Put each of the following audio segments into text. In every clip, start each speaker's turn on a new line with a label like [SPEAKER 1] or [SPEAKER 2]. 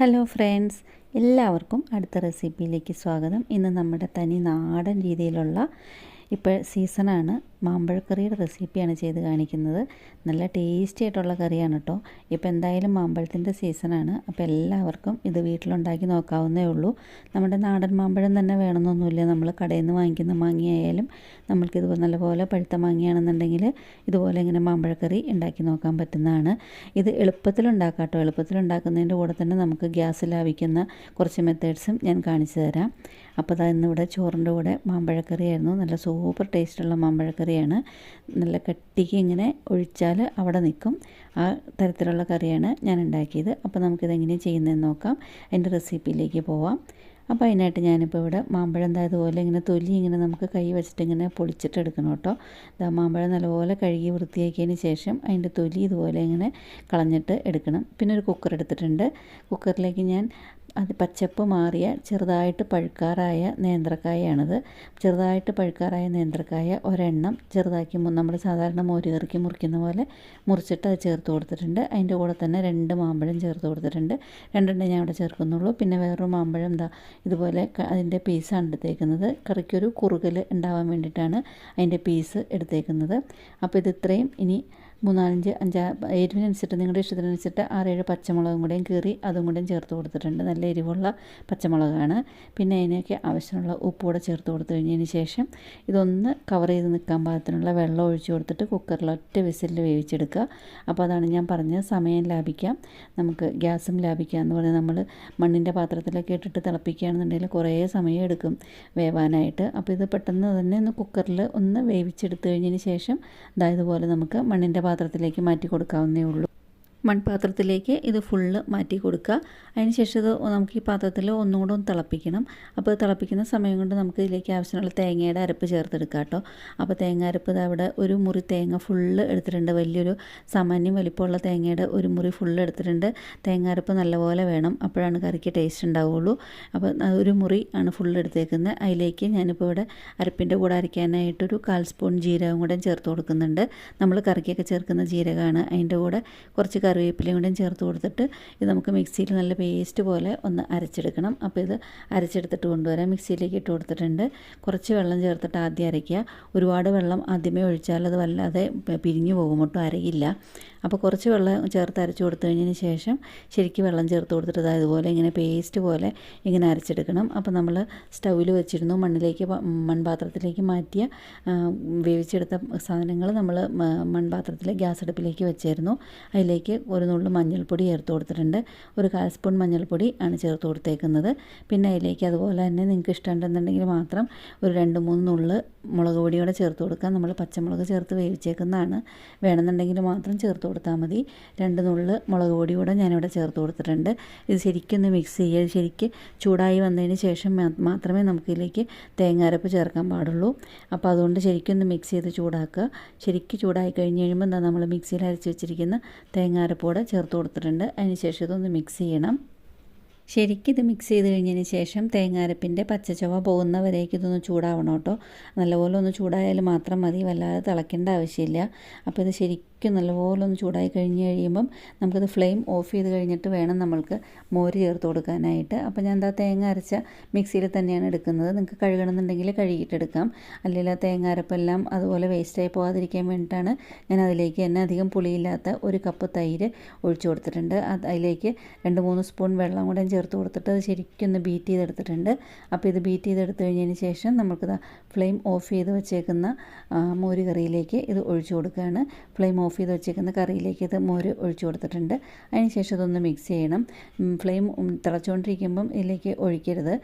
[SPEAKER 1] Hello friends, എല്ലാവർക്കും അടുത്ത റെസിപ്പിയിലേക്ക് സ്വാഗതം. ഇന്ന് നമ്മുടെ തനി നാടൻ രീതിയിലുള്ള ഇപ്പോൾ സീസണാണ്, മാമ്പഴക്കറിയുടെ റെസിപ്പിയാണ് ചെയ്ത് കാണിക്കുന്നത്. നല്ല ടേസ്റ്റി ആയിട്ടുള്ള കറിയാണ് കേട്ടോ. ഇപ്പോൾ എന്തായാലും മാമ്പഴത്തിൻ്റെ സീസണാണ്, അപ്പോൾ എല്ലാവർക്കും ഇത് വീട്ടിലുണ്ടാക്കി നോക്കാവുന്നേ ഉള്ളൂ. നമ്മുടെ നാടൻ മാമ്പഴം തന്നെ വേണമെന്നൊന്നുമില്ല. നമ്മൾ കടയിൽ നിന്ന് വാങ്ങിക്കുന്ന മാങ്ങയായാലും നമ്മൾക്കിതുപോലെ നല്ലപോലെ പഴുത്ത മാങ്ങയാണെന്നുണ്ടെങ്കിൽ ഇതുപോലെ ഇങ്ങനെ മാമ്പഴക്കറി ഉണ്ടാക്കി നോക്കാൻ പറ്റുന്നതാണ്. ഇത് എളുപ്പത്തിലുണ്ടാക്കാം കേട്ടോ. എളുപ്പത്തിലുണ്ടാക്കുന്നതിൻ്റെ കൂടെ തന്നെ നമുക്ക് ഗ്യാസ് ലാഭിക്കുന്ന കുറച്ച് മെത്തേഡ്സും ഞാൻ കാണിച്ചു തരാം. അപ്പോൾ അതാ ഇന്നിവിടെ ചോറിൻ്റെ കൂടെ മാമ്പഴക്കറിയായിരുന്നു. നല്ല സൂപ്പർ ടേസ്റ്റുള്ള മാമ്പഴക്കറിയാണ്. നല്ല കട്ടിക്ക് ഇങ്ങനെ ഒഴിച്ചാൽ അവിടെ നിൽക്കും, ആ തരത്തിലുള്ള കറിയാണ് ഞാൻ ഉണ്ടാക്കിയത്. അപ്പോൾ നമുക്കിതെങ്ങനെയാണ് ചെയ്യുന്നതെന്ന് നോക്കാം. അതിൻ്റെ റെസിപ്പിയിലേക്ക് പോവാം. അപ്പോൾ അതിനായിട്ട് ഞാനിപ്പോൾ ഇവിടെ മാമ്പഴം ഇതുപോലെ ഇങ്ങനെ തൊലി ഇങ്ങനെ നമുക്ക് കൈ വെച്ചിട്ട് ഇങ്ങനെ പൊളിച്ചിട്ട് എടുക്കണം കേട്ടോ. മാമ്പഴം നല്ലപോലെ കഴുകി വൃത്തിയാക്കിയതിന് ശേഷം അതിൻ്റെ തൊലി ഇതുപോലെ ഇങ്ങനെ കളഞ്ഞിട്ട് എടുക്കണം. പിന്നെ ഒരു കുക്കർ എടുത്തിട്ടുണ്ട്. കുക്കറിലേക്ക് ഞാൻ പച്ചപ്പ് മാറിയ ചെറുതായിട്ട് പഴുക്കാറായ നേന്ത്രക്കായാണിത്. ചെറുതായിട്ട് പഴുക്കാറായ നേന്ത്രക്കായ ഒരെണ്ണം ചെറുതാക്കി നമ്മൾ സാധാരണ മോരുകറിക്ക് മുറിക്കുന്ന പോലെ മുറിച്ചിട്ട് അത് ചേർത്ത് കൊടുത്തിട്ടുണ്ട്. അതിൻ്റെ കൂടെ തന്നെ 2 മാമ്പഴം ചേർത്ത് കൊടുത്തിട്ടുണ്ട്. 2 ഞാൻ ഇവിടെ ചേർക്കുന്നുള്ളൂ. പിന്നെ വേറൊരു മാമ്പഴം ഇതുപോലെ അതിൻ്റെ പീസാണ് എടുത്തേക്കുന്നത്. കറിക്കൊരു കുറുകൽ ഉണ്ടാവാൻ വേണ്ടിയിട്ടാണ് അതിൻ്റെ പീസ് എടുത്തേക്കുന്നത്. അപ്പോൾ ഇത് ഇത്രയും ഇനി 3, 4, 5 എരിവിനനുസരിച്ച് നിങ്ങളുടെ ഇഷ്ടത്തിനനുസരിച്ച് 6, 7 പച്ചമുളകും കൂടെയും കീറി അതും കൂടെയും ചേർത്ത് കൊടുത്തിട്ടുണ്ട്. നല്ല എരിവുള്ള പച്ചമുളകാണ്. പിന്നെ അതിനൊക്കെ ആവശ്യമുള്ള ഉപ്പ് കൂടെ ചേർത്ത് കൊടുത്തു കഴിഞ്ഞതിന് ശേഷം ഇതൊന്ന് കവർ ചെയ്ത് നിൽക്കാൻ പാകത്തിനുള്ള വെള്ളം ഒഴിച്ച് കൊടുത്തിട്ട് കുക്കറിൽ ഒറ്റ വിസിലിൽ വേവിച്ചെടുക്കുക. അപ്പോൾ അതാണ് ഞാൻ പറഞ്ഞത്, സമയം ലാഭിക്കാം, നമുക്ക് ഗ്യാസും ലാഭിക്കാം എന്ന് പറഞ്ഞാൽ നമ്മൾ മണ്ണിൻ്റെ പാത്രത്തിലൊക്കെ ഇട്ടിട്ട് തിളപ്പിക്കുകയാണെന്നുണ്ടെങ്കിൽ കുറേ സമയം എടുക്കും വേവാനായിട്ട്. അപ്പോൾ ഇത് പെട്ടെന്ന് തന്നെ ഒന്ന് കുക്കറിൽ ഒന്ന് വേവിച്ചെടുത്ത് കഴിഞ്ഞതിന് ശേഷം ഇതുപോലെ നമുക്ക് മണ്ണിൻ്റെ പാത്രത്തിലേക്ക് മാറ്റി കൊടുക്കാവുന്നേ ഉള്ളൂ. മൺപാത്രത്തിലേക്ക് ഇത് ഫുള്ള് മാറ്റി കൊടുക്കുക. അതിന് ശേഷം ഇത് നമുക്ക് ഈ പാത്രത്തിൽ ഒന്നുകൂടെ ഒന്ന് തിളപ്പിക്കണം. അപ്പോൾ തിളപ്പിക്കുന്ന സമയം കൊണ്ട് നമുക്ക് ഇതിലേക്ക് ആവശ്യമുള്ള തേങ്ങയുടെ അരപ്പ് ചേർത്തെടുക്കാം കേട്ടോ. അപ്പോൾ തേങ്ങ അരപ്പ് അവിടെ ഒരു മുറി തേങ്ങ ഫുള്ള് എടുത്തിട്ടുണ്ട്. വലിയൊരു സാമാന്യം വലിപ്പമുള്ള തേങ്ങയുടെ ഒരു മുറി ഫുള്ള് എടുത്തിട്ടുണ്ട്. തേങ്ങ അരപ്പ് നല്ലപോലെ വേണം, അപ്പോഴാണ് കറിക്ക് ടേസ്റ്റ് ഉണ്ടാവുള്ളൂ. അപ്പോൾ ഒരു മുറി ആണ് ഫുള്ള് എടുത്തേക്കുന്നത്. അതിലേക്ക് ഞാനിപ്പോൾ ഇവിടെ അരപ്പിൻ്റെ കൂടെ അരയ്ക്കാനായിട്ടൊരു 1/4 സ്പൂൺ ജീരകം കൂടെ ചേർത്ത് കൊടുക്കുന്നുണ്ട്. നമ്മൾ കറിക്കൊക്കെ ചേർക്കുന്ന ജീരകമാണ്. അതിൻ്റെ കൂടെ കുറച്ച് കറിവേപ്പിലയും കൂടെ ചേർത്ത് കൊടുത്തിട്ട് ഇത് നമുക്ക് മിക്സിയിൽ നല്ല പേസ്റ്റ് പോലെ ഒന്ന് അരച്ചെടുക്കണം. അപ്പോൾ ഇത് അരച്ചെടുത്തിട്ട് കൊണ്ടുവരാം. മിക്സിയിലേക്ക് ഇട്ട് കൊടുത്തിട്ടുണ്ട്. കുറച്ച് വെള്ളം ചേർത്തിട്ട് ആദ്യം അരയ്ക്കുക. ഒരുപാട് വെള്ളം ആദ്യമേ ഒഴിച്ചാൽ അത് വല്ലാതെ പിരിഞ്ഞു പോകും, ഒട്ടും അരയില്ല. അപ്പോൾ കുറച്ച് വെള്ളം ചേർത്ത് അരച്ച് കൊടുത്തു കഴിഞ്ഞതിന് ശേഷം ശരിക്കും വെള്ളം ചേർത്ത് കൊടുത്തിട്ട് ഇതുപോലെ ഇങ്ങനെ പേസ്റ്റ് പോലെ ഇങ്ങനെ അരച്ചെടുക്കണം. അപ്പോൾ നമ്മൾ സ്റ്റൗവിൽ വെച്ചിരുന്നു, മൺപാത്രത്തിലേക്ക് മാറ്റിയ വേവിച്ചെടുത്ത സാധനങ്ങൾ നമ്മൾ മൺപാത്രത്തിൽ ഗ്യാസ് അടുപ്പിലേക്ക് വെച്ചായിരുന്നു. അതിലേക്ക് ഒരു നുള്ളു മഞ്ഞൾപ്പൊടി ചേർത്ത് കൊടുത്തിട്ടുണ്ട്. ഒരു 1/4 സ്പൂൺ മഞ്ഞൾപ്പൊടി ആണ് ചേർത്ത് കൊടുത്തേക്കുന്നത്. പിന്നെ അതിലേക്ക് അതുപോലെ തന്നെ നിങ്ങൾക്ക് ഇഷ്ടമുണ്ടെന്നുണ്ടെങ്കിൽ മാത്രം ഒരു 2-3 നുള്ള് മുളക് പൊടിയോടെ ചേർത്ത് കൊടുക്കാം. നമ്മൾ പച്ചമുളക് ചേർത്ത് വേവിച്ചേക്കുന്നതാണ്, വേണമെന്നുണ്ടെങ്കിൽ മാത്രം ചേർത്ത് കൊടുത്താൽ മതി. 2 നുള്ള് മുളക് പൊടിയോടെ ഞാനിവിടെ ചേർത്ത് കൊടുത്തിട്ടുണ്ട്. ഇത് ശരിക്കൊന്ന് മിക്സ് ചെയ്യുക. ശരിക്ക് ചൂടായി വന്നതിന് ശേഷം മാത്രമേ നമുക്കിതിലേക്ക് തേങ്ങാരപ്പ് ചേർക്കാൻ പാടുള്ളൂ. അപ്പോൾ അതുകൊണ്ട് ശരിക്കൊന്ന് മിക്സ് ചെയ്ത് ചൂടാക്കുക. ശരിക്കും ചൂടായി കഴിഞ്ഞ് കഴിയുമ്പോൾ നമ്മൾ മിക്സിയിൽ അരച്ച് വെച്ചിരിക്കുന്ന തേങ്ങാരപ്പോടെ ചേർത്ത് കൊടുത്തിട്ടുണ്ട്. അതിന് ശേഷം ഇതൊന്ന് മിക്സ് ചെയ്യണം. ശരിക്കും ഇത് മിക്സ് ചെയ്ത് കഴിഞ്ഞതിന് ശേഷം തേങ്ങാരപ്പിൻ്റെ പച്ചച്ചുവ പോകുന്നവരേക്ക് ഇതൊന്ന് ചൂടാവണം കേട്ടോ. നല്ലപോലെ ഒന്ന് ചൂടായാൽ മാത്രം മതി, വല്ലാതെ തിളയ്ക്കേണ്ട ആവശ്യമില്ല. അപ്പോൾ ഇത് ശരിക്കും നല്ലപോലെ ഒന്ന് ചൂടായി കഴിഞ്ഞ് കഴിയുമ്പം നമുക്കത് ഫ്ലെയിം ഓഫ് ചെയ്ത് കഴിഞ്ഞിട്ട് വേണം നമ്മൾക്ക് മോര് ചേർത്ത് കൊടുക്കാനായിട്ട്. അപ്പോൾ ഞാൻ തേങ്ങ അരച്ച മിക്സിയിൽ തന്നെയാണ് എടുക്കുന്നത്. നിങ്ങൾക്ക് കഴുകണമെന്നുണ്ടെങ്കിൽ കഴുകിയിട്ടെടുക്കാം. അല്ലെങ്കിൽ ആ തേങ്ങ അരപ്പെല്ലാം അതുപോലെ വേസ്റ്റായി പോകാതിരിക്കാൻ വേണ്ടിയിട്ടാണ് ഞാൻ അതിലേക്ക് തന്നെ അധികം പുളിയില്ലാത്ത 1 കപ്പ് തൈര് ഒഴിച്ചു കൊടുത്തിട്ടുണ്ട്. അതിലേക്ക് 2-3 സ്പൂൺ വെള്ളം കൂടെ ചേർത്ത് കൊടുത്തിട്ട് അത് ശരിക്കും ഒന്ന് ബീറ്റ് ചെയ്തെടുത്തിട്ടുണ്ട്. അപ്പോൾ ഇത് ബീറ്റ് ചെയ്തെടുത്ത് കഴിഞ്ഞതിന് ശേഷം നമുക്കിത് ഫ്ലെയിം ഓഫ് ചെയ്ത് വെച്ചേക്കുന്ന മോര് കറിയിലേക്ക് ഇത് ഒഴിച്ചു കൊടുക്കുകയാണ്. ഫ്ലെയിം ഓഫ് ചെയ്ത് വെച്ചേക്കുന്ന കറിയിലേക്ക് ഇത് മോര് ഒഴിച്ചു കൊടുത്തിട്ടുണ്ട്. അതിന് ശേഷം ഇതൊന്ന് മിക്സ് ചെയ്യണം. ഫ്ലെയിം തിളച്ചുകൊണ്ടിരിക്കുമ്പം ഇതിലേക്ക് ഒഴിക്കരുത്.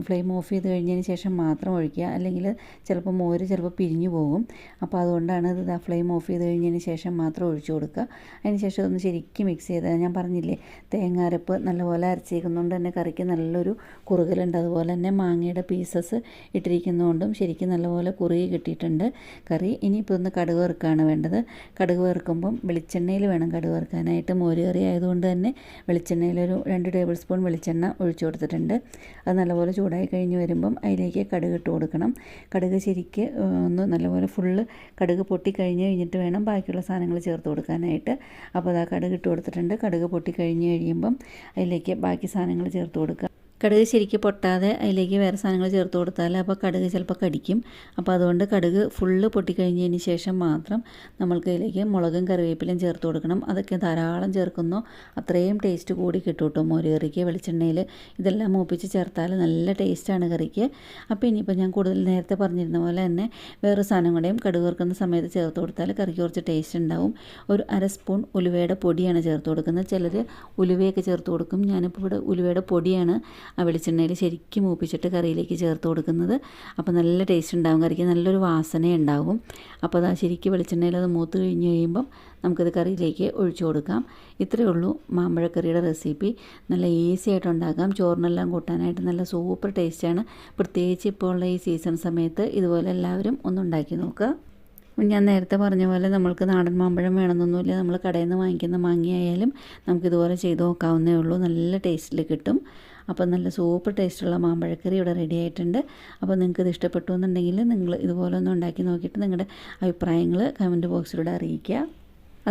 [SPEAKER 1] ഫ്ലെയിം ഓഫ് ചെയ്ത് കഴിഞ്ഞതിന് ശേഷം മാത്രം ഒഴിക്കുക, അല്ലെങ്കിൽ ചിലപ്പോൾ മോര് പിരിഞ്ഞു പോകും. അപ്പോൾ അതുകൊണ്ടാണ് ഇത് ഫ്ലെയിം ഓഫ് ചെയ്ത് കഴിഞ്ഞതിന് ശേഷം മാത്രം ഒഴിച്ചു കൊടുക്കുക. അതിന് ശേഷം ഇതൊന്ന് ശരിക്കും മിക്സ് ചെയ്ത്, ഞാൻ പറഞ്ഞില്ലേ നല്ലപോലെ അരച്ചേക്കുന്നതുകൊണ്ട് തന്നെ കറിക്ക് നല്ലൊരു കുറുകലുണ്ട്. അതുപോലെ തന്നെ മാങ്ങയുടെ പീസസ് ഇട്ടിരിക്കുന്നതുകൊണ്ടും ശരിക്കും നല്ലപോലെ കുറുകി കിട്ടിയിട്ടുണ്ട് കറി. ഇനിയിപ്പോൾ ഒന്ന് കടുക് വറുക്കുകയാണ് വേണ്ടത്. കടുക് വറുക്കുമ്പം വെളിച്ചെണ്ണയിൽ വേണം കടുക് വറുക്കാനായിട്ട്. മോരുകറി ആയതുകൊണ്ട് തന്നെ വെളിച്ചെണ്ണയിലൊരു 2 ടേബിൾ സ്പൂൺ വെളിച്ചെണ്ണ ഒഴിച്ചു കൊടുത്തിട്ടുണ്ട്. അത് നല്ലപോലെ ചൂടായി കഴിഞ്ഞ് വരുമ്പം അതിലേക്ക് കടുക് ഇട്ട് കൊടുക്കണം. കടുക് ശരിക്ക് ഒന്ന് നല്ലപോലെ ഫുള്ള് കടുക് കഴിഞ്ഞിട്ട് വേണം ബാക്കിയുള്ള സാധനങ്ങൾ ചേർത്ത് കൊടുക്കാനായിട്ട്. അപ്പോൾ അതാ കടുക് ഇട്ട് കൊടുത്തിട്ടുണ്ട്. കടുക് കഴിഞ്ഞ് കഴിയുമ്പം അതിലേക്ക് ബാക്കി സാധനങ്ങൾ ചേർത്ത് കൊടുക്കുക. കടുക് ശരിക്കും പൊട്ടാതെ അതിലേക്ക് വേറെ സാധനങ്ങൾ ചേർത്ത് കൊടുത്താൽ അപ്പോൾ കടുക് ചിലപ്പോൾ കടിക്കും. അപ്പോൾ അതുകൊണ്ട് കടുക് ഫുള്ള് പൊട്ടിക്കഴിഞ്ഞതിന് ശേഷം മാത്രം നമ്മൾക്ക് ഇതിലേക്ക് മുളകും കറിവേപ്പിലയും ചേർത്ത് കൊടുക്കണം. അതൊക്കെ ധാരാളം ചേർക്കുന്നോ അത്രയും ടേസ്റ്റ് കൂടി കിട്ടും കേട്ടോ മോര് കറിക്ക്. വെളിച്ചെണ്ണയിൽ ഇതെല്ലാം മൂപ്പിച്ച് ചേർത്താൽ നല്ല ടേസ്റ്റാണ് കറിക്ക്. അപ്പോൾ ഇനിയിപ്പോൾ ഞാൻ കൂടുതൽ നേരത്തെ പറഞ്ഞിരുന്ന പോലെ തന്നെ വേറെ സാധനം കൂടെയും കടുക് വറുക്കുന്ന സമയത്ത് ചേർത്ത് കൊടുത്താൽ കറിക്ക് കുറച്ച് ടേസ്റ്റ് ഉണ്ടാവും. ഒരു 1/2 സ്പൂൺ ഉലുവയുടെ പൊടിയാണ് ചേർത്ത് കൊടുക്കുന്നത്. ചിലർ ഉലുവയൊക്കെ ചേർത്ത് കൊടുക്കും. ഞാനിപ്പോൾ ഇവിടെ ഉലുവയുടെ പൊടിയാണ് ആ വെളിച്ചെണ്ണയിൽ ശരിക്കും മൂപ്പിച്ചിട്ട് കറിയിലേക്ക് ചേർത്ത് കൊടുക്കുന്നത്. അപ്പോൾ നല്ല ടേസ്റ്റ് ഉണ്ടാകും, കറിക്ക് നല്ലൊരു വാസന ഉണ്ടാകും. അപ്പോൾ അത് ശരിക്കും വെളിച്ചെണ്ണയിൽ അത് മൂത്ത് കഴിഞ്ഞ് കഴിയുമ്പം നമുക്കത് കറിയിലേക്ക് ഒഴിച്ചു കൊടുക്കാം. ഇത്രയേ ഉള്ളൂ മാമ്പഴക്കറിയുടെ റെസിപ്പി. നല്ല ഈസി ആയിട്ട് ഉണ്ടാക്കാം. ചോറിനെല്ലാം കൂട്ടാനായിട്ട് നല്ല സൂപ്പർ ടേസ്റ്റാണ്. പ്രത്യേകിച്ച് ഇപ്പോൾ ഉള്ള ഈ സീസൺ സമയത്ത് ഇതുപോലെ എല്ലാവരും ഒന്നുണ്ടാക്കി നോക്കുക. ഞാൻ നേരത്തെ പറഞ്ഞ പോലെ നമ്മൾക്ക് നാടൻ മാമ്പഴം വേണമെന്നൊന്നുമില്ല. നമ്മൾ കടയിൽ നിന്ന് വാങ്ങിക്കുന്ന മാങ്ങയായാലും നമുക്കിതുപോലെ ചെയ്ത് നോക്കാവുന്നേ ഉള്ളൂ. നല്ല ടേസ്റ്റിൽ കിട്ടും. അപ്പോൾ നല്ല സൂപ്പർ ടേസ്റ്റുള്ള മാമ്പഴക്കറി ഇവിടെ റെഡി ആയിട്ടുണ്ട്. അപ്പോൾ നിങ്ങൾക്കിത് ഇഷ്ടപ്പെട്ടു എന്നുണ്ടെങ്കിൽ നിങ്ങൾ ഇതുപോലെ ഒന്ന് ഉണ്ടാക്കി നോക്കിയിട്ട് നിങ്ങളുടെ അഭിപ്രായങ്ങൾ കമൻറ്റ് ബോക്സിലൂടെ അറിയിക്കുക.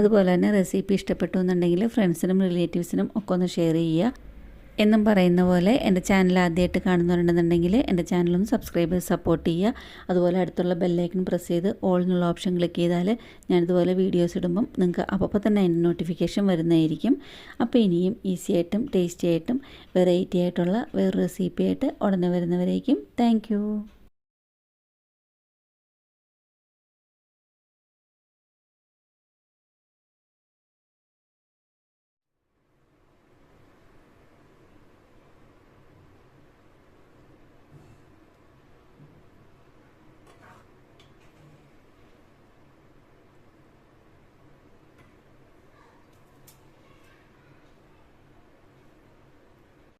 [SPEAKER 1] അതുപോലെ തന്നെ റെസിപ്പി ഇഷ്ടപ്പെട്ടു എന്നുണ്ടെങ്കിൽ ഫ്രണ്ട്സിനും റിലേറ്റീവ്സിനും ഒക്കെ ഒന്ന് ഷെയർ ചെയ്യുക. എന്നും പറയുന്ന പോലെ എൻ്റെ ചാനൽ ആദ്യമായിട്ട് കാണുന്നവരുണ്ടെന്നുണ്ടെങ്കിൽ എൻ്റെ ചാനലൊന്ന് സബ്സ്ക്രൈബ് ചെയ്ത് സപ്പോർട്ട് ചെയ്യുക. അതുപോലെ അടുത്തുള്ള ബെല്ലൈക്കൺ പ്രസ് ചെയ്ത് ഓൾ എന്നുള്ള ഓപ്ഷൻ ക്ലിക്ക് ചെയ്താൽ ഞാനിതുപോലെ വീഡിയോസ് ഇടുമ്പം നിങ്ങൾക്ക് അപ്പോൾ തന്നെ അതിൻ്റെ നോട്ടിഫിക്കേഷൻ വരുന്നതായിരിക്കും. അപ്പോൾ ഇനിയും ഈസി ആയിട്ടും ടേസ്റ്റി ആയിട്ടും വെറൈറ്റി ആയിട്ടുള്ള വേറൊരു റെസിപ്പി ആയിട്ട് ഉടനെ വരുന്നവരേക്കും താങ്ക്